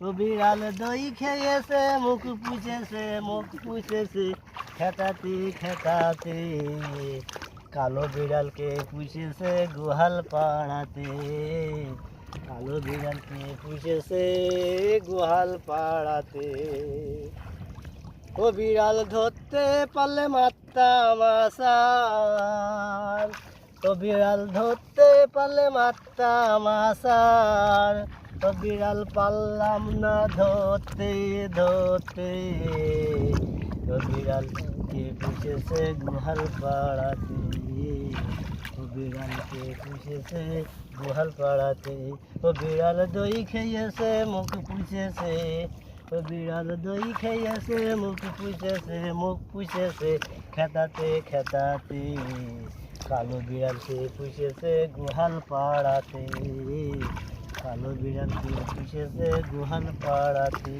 ও বিড়াল দই খেয়েছে মুখ পুষেছে খেতাতে খেতাতে। কালো বিড়ালকে পুষেছে গোহাল পাড়াতে, কালো বিড়ালকে পুষেছে গোহাল পাড়াতে। ও বিড়াল ধরতে পারলে মারতাম আসার, ও বিড়াল ধরতে পারলে মারতাম আসার। ও বিড়াল পারলাম না ধরতে ধরতে, ও বিড়ালকে পুষেছে গোহাল পাড়াতে, ও বিড়ালকে পুষেছে গোহাল পাড়াতে। ও বিড়াল দই খেয়েছে মুখ পুষেছে, ও বিড়াল দই খেয়েছে মুখ পুষেছে খেতাতে খেতাতে। কালো বিড়ালকে পুষেছে গোহাল পাড়াতে, কালো বিড়ালকে পুষেছে গোহাল পাড়াতে।